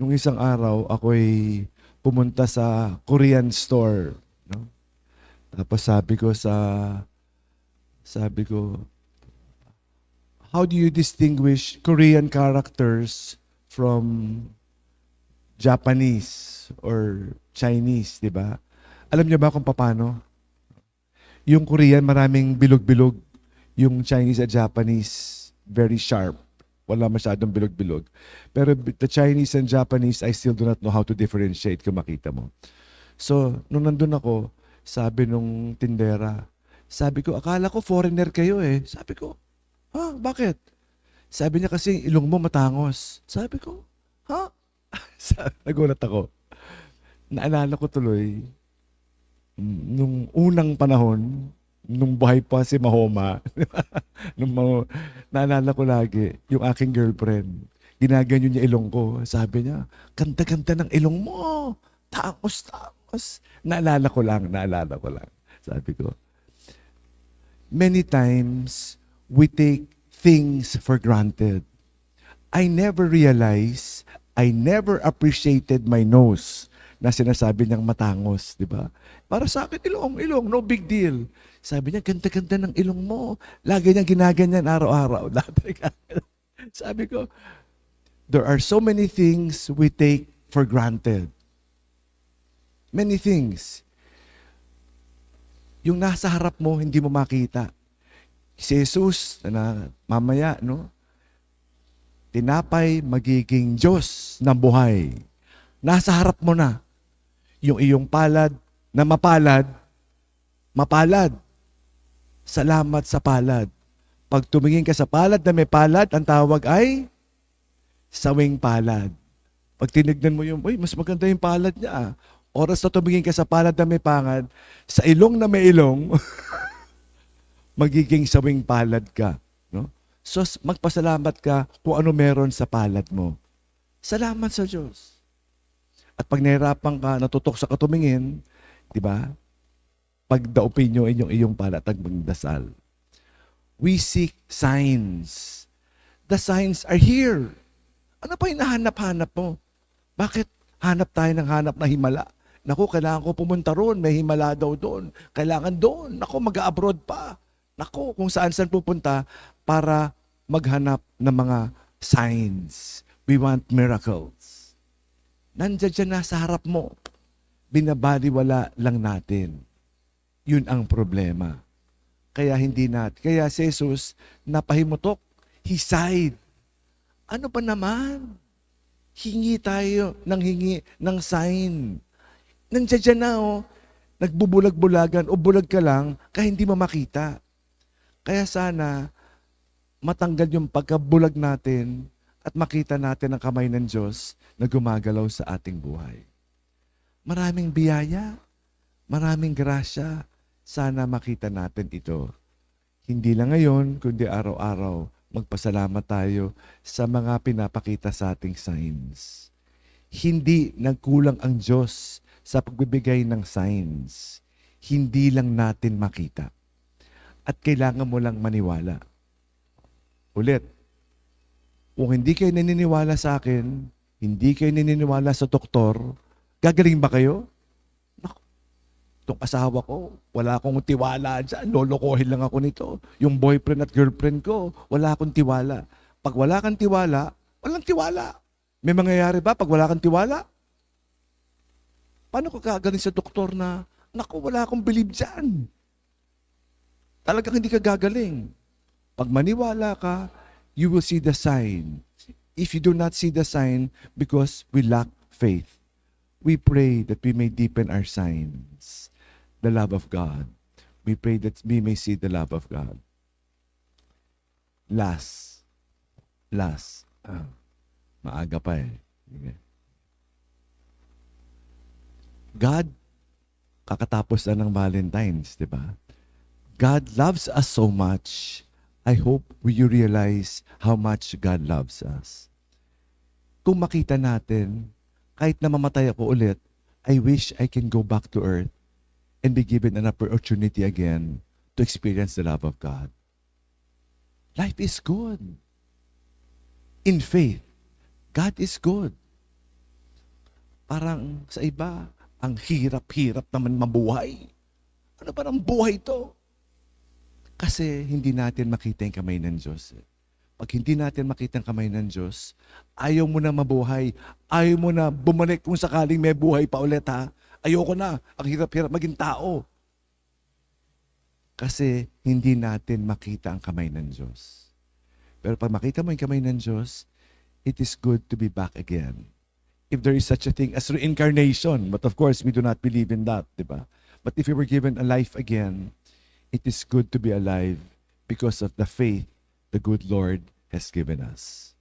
Nung isang araw, ako'y pumunta sa Korean store, no? Tapos sabi ko, how do you distinguish Korean characters from Japanese or Chinese, di ba? Alam niyo ba kung paano? Yung Korean, maraming bilog-bilog. Yung Chinese at Japanese, very sharp. Wala masyadong bilog-bilog. Pero the Chinese and Japanese, I still do not know how to differentiate kung makita mo. So, nung nandun ako, sabi nung tindera, sabi ko, akala ko foreigner kayo eh. Sabi ko, ha? Bakit? Sabi niya kasi, ilong mo matangos. Sabi ko, ha? Nagulat ako. Naalala ko tuloy, nung unang panahon, nung buhay pa si Mahoma, naalala ko lagi, yung aking girlfriend, ginaganyo niya ilong ko. Sabi niya, ganda-ganda ng ilong mo. Tangos, tangos. Naalala ko lang. Sabi ko, many times, we take things for granted. I never appreciated my nose na sinasabi niyang matangos, di ba? Para sa akin, ilong, no big deal. Sabi niya, ganda-ganda ng ilong mo. Lagi niyang ginaganyan araw-araw. Sabi ko, there are so many things we take for granted. Many things. Yung nasa harap mo, hindi mo makita. Si Jesus, na mamaya, no? Tinapay magiging Diyos ng buhay. Nasa harap mo na. Yung iyong palad na mapalad, mapalad. Salamat sa palad. Pag tumingin ka sa palad na may palad, ang tawag ay sawing palad. Pag tinignan mo yung, uy, mas maganda yung palad niya. Oras na tumingin ka sa palad na may pangad, sa ilong na may ilong, magiging sawing palad ka. No? So, magpasalamat ka kung ano meron sa palad mo. Salamat sa Diyos. At pag nahirapan ka, natutok sa katumingin, di ba? Pagdaupin nyo inyong iyong palatag magdasal. We seek signs. The signs are here. Ano pa hinahanap-hanap mo? Bakit hanap tayo ng hanap na himala? Naku, kailangan ko pumunta roon. May himala daw doon. Kailangan doon. Naku, mag-abroad pa. Naku, kung saan-saan pupunta para maghanap ng mga signs. We want miracles. Nandiyan dyan na sa harap mo. Binabaliwala lang natin. Yun ang problema. Kaya si Jesus napahimutok. He sighed. Ano ba naman? Hingi tayo ng sign. Nandiyan dyan na nagbubulag-bulagan o bulag ka lang kaya hindi mo makita. Kaya sana matanggal yung pagkabulag natin at makita natin ang kamay ng Diyos na gumagalaw sa ating buhay. Maraming biyaya, maraming grasya. Sana makita natin ito. Hindi lang ngayon, kundi araw-araw, magpasalamat tayo sa mga pinapakita sa ating signs. Hindi nagkulang ang Diyos sa pagbibigay ng signs. Hindi lang natin makita. At kailangan mo lang maniwala. Ulit, kung hindi kayo naniniwala sa akin, hindi kayo naniniwala sa doktor, gagaling ba kayo? Naku, itong asawa ko, wala akong tiwala dyan, lolokohin lang ako nito. Yung boyfriend at girlfriend ko, wala akong tiwala. Pag wala kang tiwala, walang tiwala. May mangyayari ba pag wala kang tiwala? Paano ka gagaling sa doktor na, naku, wala akong believe dyan? Talagang hindi ka gagaling. Pag maniwala ka, you will see the sign. If you do not see the sign, because we lack faith, we pray that we may deepen our signs, the love of God. We pray that we may see the love of God. Last. Maaga pa eh. God, kakatapos na ng Valentine's, di ba? God loves us so much. I hope you realize how much God loves us. Kung makita natin, kahit na mamatay ako ulit, I wish I can go back to earth and be given an opportunity again to experience the love of God. Life is good. In faith, God is good. Parang sa iba, ang hirap-hirap naman mabuhay. Ano ba ng buhay to? Kasi hindi natin makita yung kamay ng Diyos. Pag hindi natin makita ang kamay ng Diyos, ayaw mo na mabuhay. Ayaw mo na bumalik kung sakaling may buhay pa ulit ha. Ayoko na. Ang hirap-hirap maging tao. Kasi hindi natin makita ang kamay ng Diyos. Pero pag makita mo yung kamay ng Diyos, it is good to be back again. If there is such a thing as reincarnation, but of course, we do not believe in that, di ba? But if you were given a life again, it is good to be alive because of the faith the good Lord has given us.